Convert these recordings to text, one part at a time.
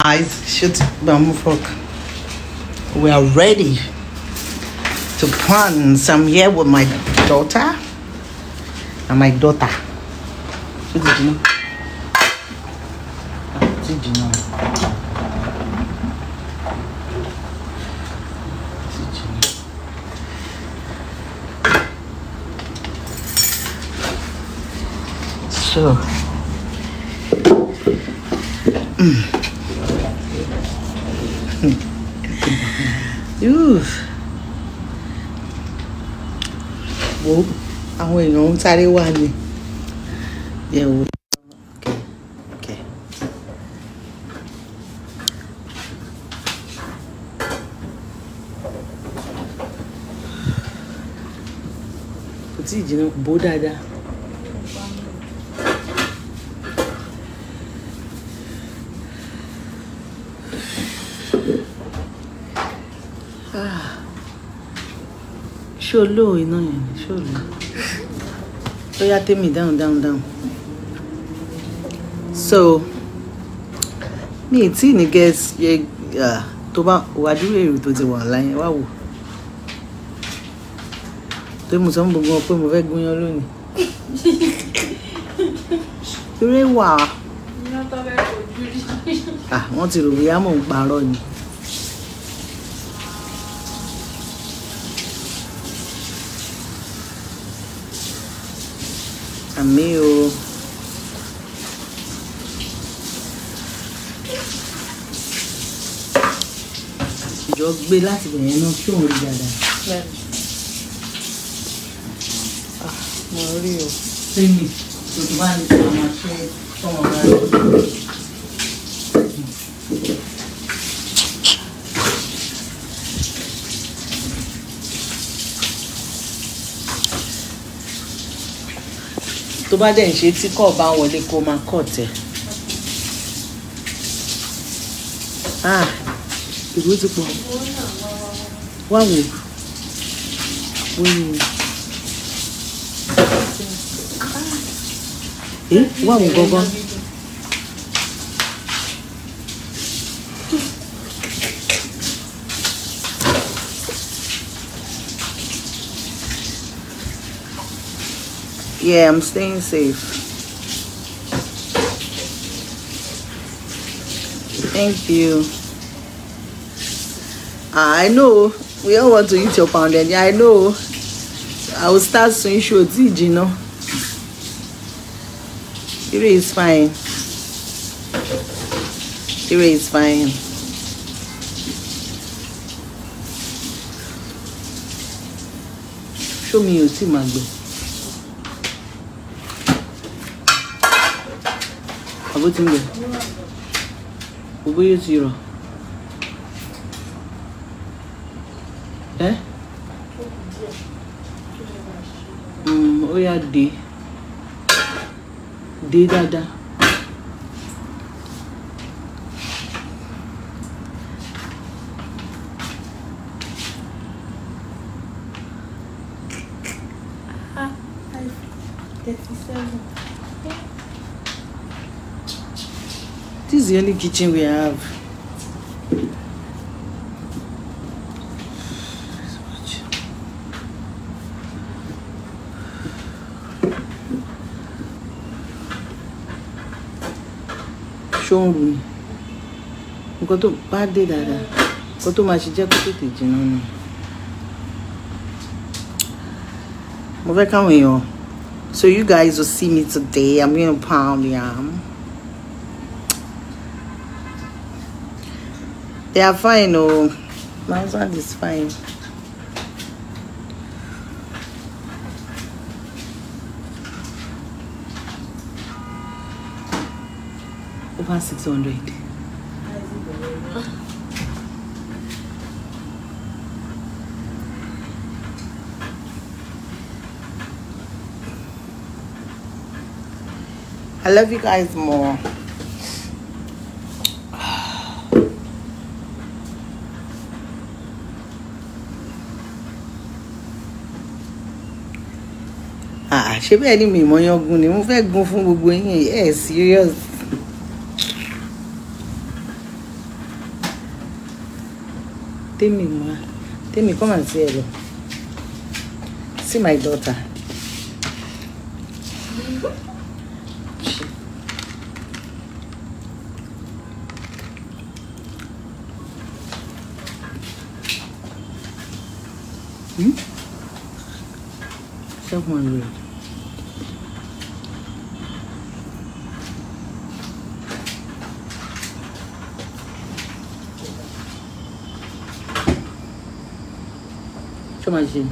I should bamboo fork. We are ready to plan some here with my daughter and my daughter. What did you know? What did you know? So, wo àwọn èèyàn ń sáré wá ní yẹ̀wò. Okay. Kò tí ì jìnnà bó dáadáa. Show low, you know, show low. So you take me down. So me tí ni guess ye tó bá wá dúró èrò tó ti wà láyé wá wò. Tó mo sọ gbogbo pé mo fẹ́ gúnyán lónìí. Ire wà. Ina tó fẹ́ kojú rí. Wọ́n ti rò bóyá mò ń parọ́ ni. Àmì o. Ìjọ gbé láti bẹ̀rẹ̀ náà kí òun rí dáadáa. Mo rí o. Sẹ́mi tó ti bá ní kí wọ́n máa ṣe fọ́mọ rẹ̀. Tó bá dẹ̀ ń ṣe tí kò bá wọlé kó máa kọ̀ tẹ̀. Ìlú ti pọ̀. Wá wò. Wá wò gọ́gọ́. Yeah, I'm staying safe. Thank you. I know we all want to eat your pounded. Yeah, I know. I will start soon. Show you know. Ire is fine. Ire is fine. Show me your team, Magbo. What's in there? What is zero? Oh yeah, D. Dada. This is the only kitchen we have. Showroom. Nǹkan tó bá dé dáadáa. Nǹkan tó máa ṣe jẹ́ kó tètè jìnnà nù. Mo fẹ́ káwọn èèyàn. So you guys will see me today. I'm going to pound yam. They are fine, oh. My husband is fine. Over 600. I love you guys more. Ṣé bẹ́ẹ̀ ni mi mọ̀ yan gun ni mo fẹ́ gun fún gbogbo yín serious. Temi, come and say hello. See my daughter. Someone. Imagine.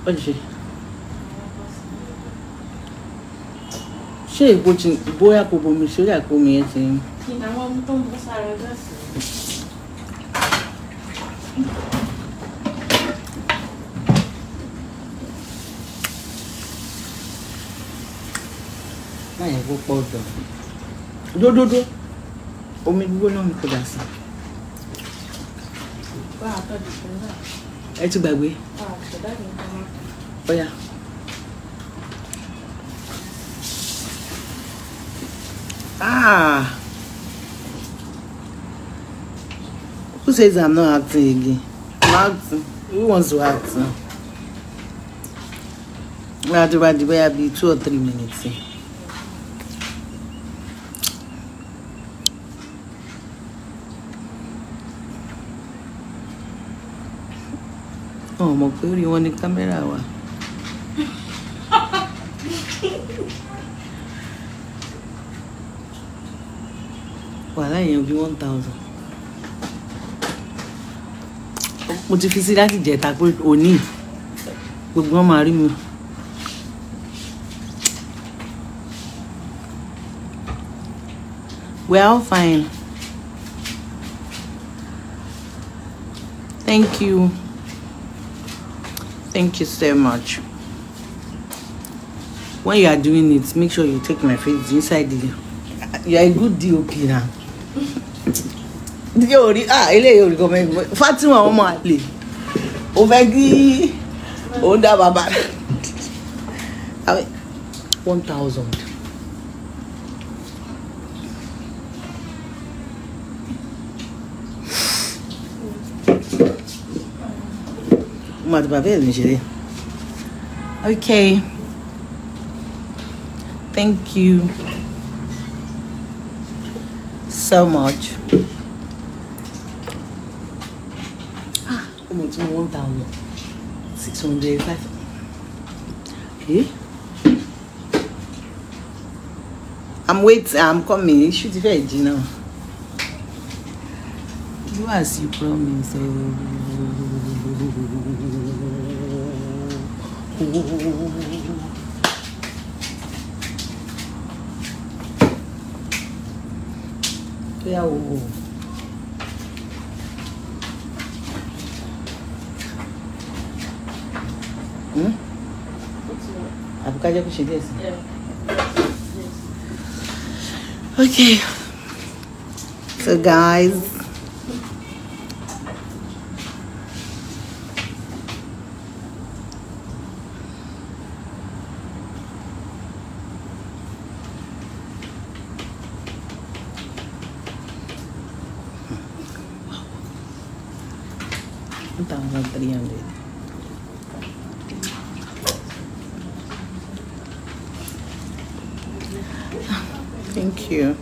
What is she? Ṣé ìbò tí bóyá kò bomi sórí àpò mi ẹ ti ń. Kí ni àwọn ọmọ tó ń bọ́ sára ẹgbẹ́ sí? Báyìí kó pọ̀ jọ. Dódódó. Omi gbígbóná mi kò dà sí. Ẹ ti gbàgbé. Oya. Who says I'm not acting again? I'm acting. Who wants to act now? Well, I'll be 2 or 3 minutes. Oh, mo pé orí wọn ní kámẹ́rà wa. Wàhálà yẹn bí 1,000. Mo ti fi sí láti jẹta pé òní gbogbo wọn máa rí mi. We're all fine. Thank you. Thank you so much. When you are doing it, make sure you take my face inside the. You are a good DOP now. Ele comment. Fatima ọmọ àlè. Ó fẹ́ kí ó dá bàbá. 1,000. Okay. Thank you so much. Almost 1,605. Okay. I'm waiting. I'm coming. Shoot the veg now. Do as you promise. Yeah. Okay. So guys, thank you.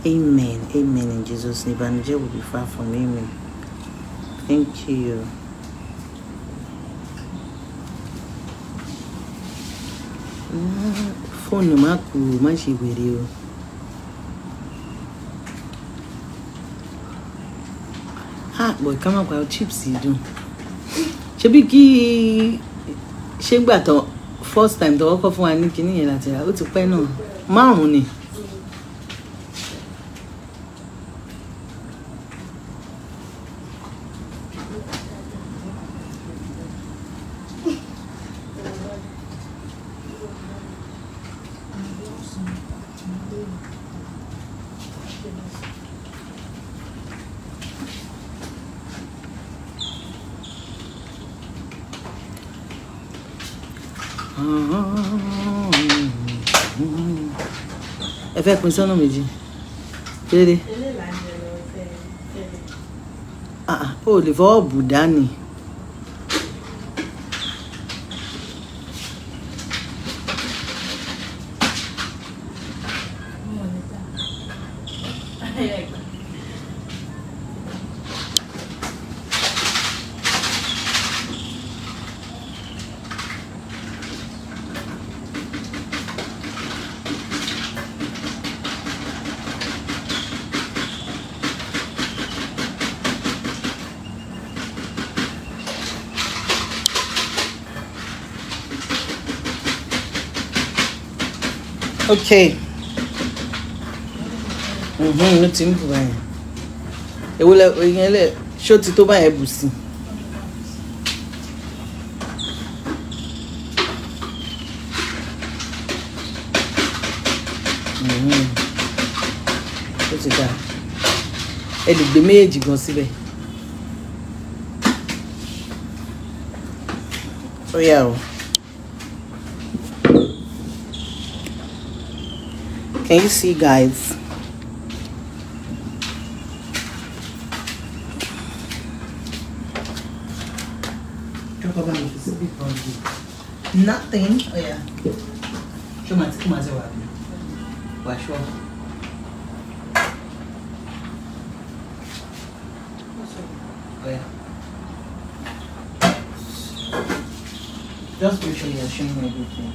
Amen. Amen. In Jesus' name, Banjo will be far from amen. Thank you. Phone Maku, Mashi video. Boy, come up with chips, you do. Shabiki, Shagbato, first time to walk off one Nikini and I go to Peno. Mammy. fẹ́ pín sọ́nà méjì kéde ó lè fọwọ́ bù dání. Okay. No ti ń bù báyìí. Èwo lẹ ìyẹn lẹ ṣó ti tó báyìí bù sí. Ó ti dà. Ẹ lè gbé méjèèjì gan síbẹ̀. Ó yá o. Can you see, guys? Nothing. Oh yeah. Show my come as well. Wash off. Oh yeah. Just make sure you're showing everything.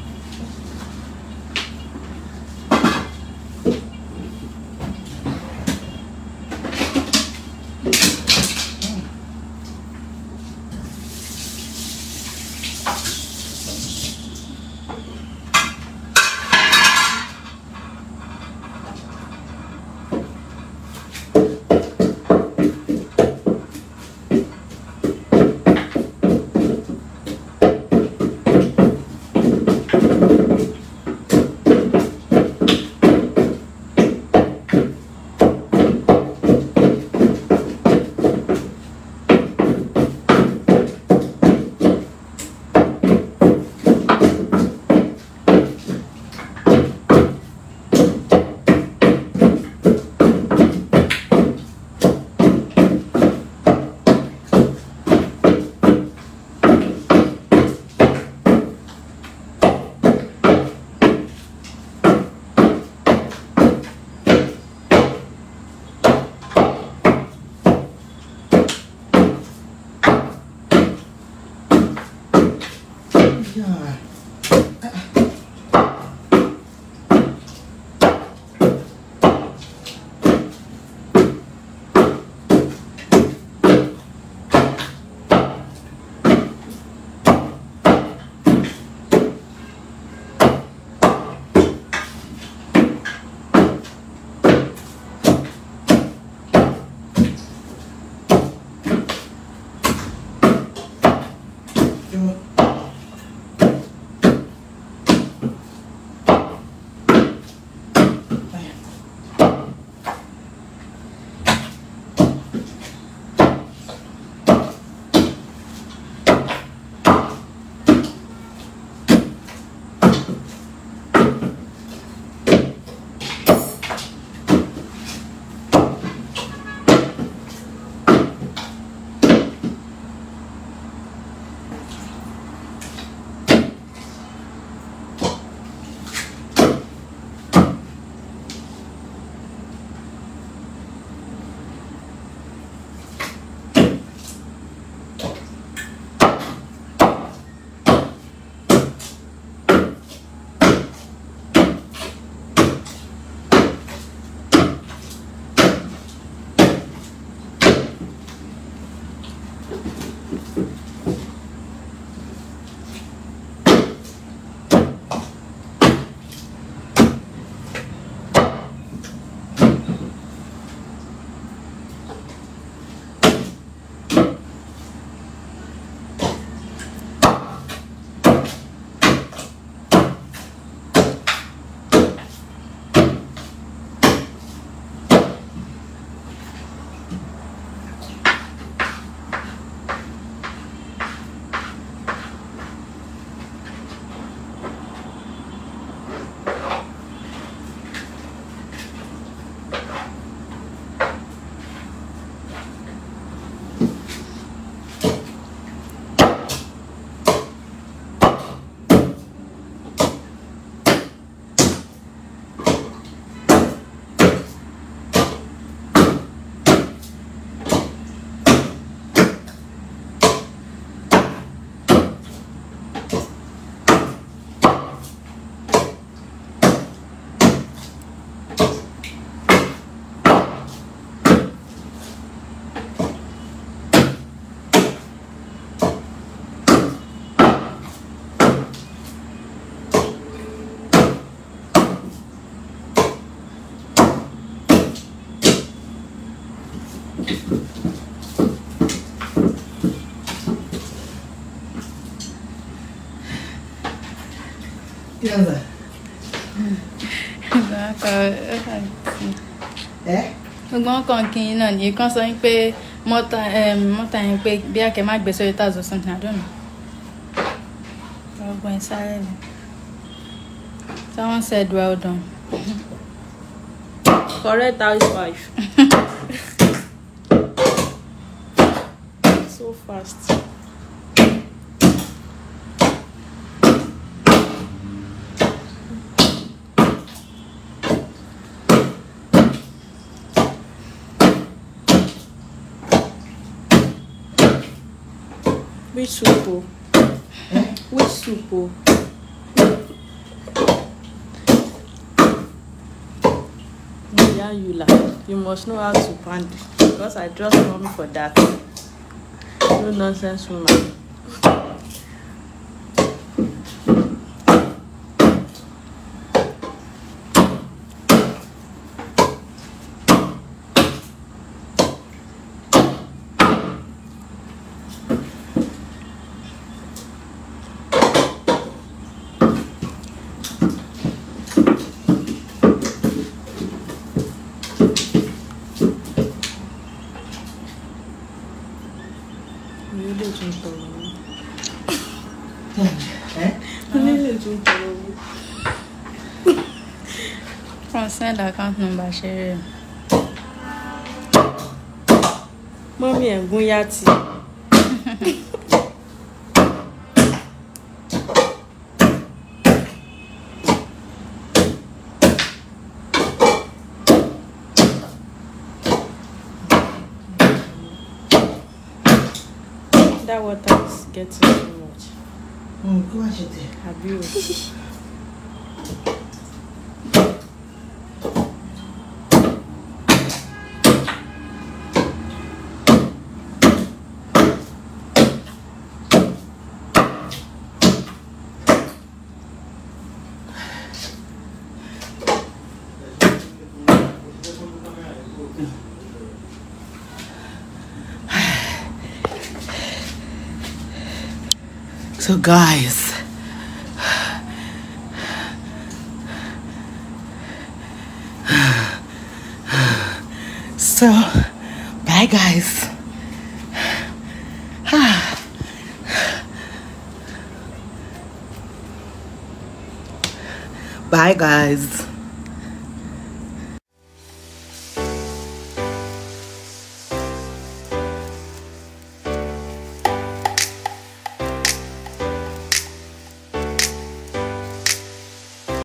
Tiens. Não conquista não, e consegue pe montanha pe bia que mais pessoas tá usando nada não. Vou pensar ele. Someone said well done. Correct housewife. So fast. Which soup? Which soup? Yeah, you like. You must know how to pound because I trust mommy for that. No nonsense woman. Send account number share. Mommy and Gunyati. That water is getting too much. Go ahead there. Have you? So guys, so bye guys. Bye guys.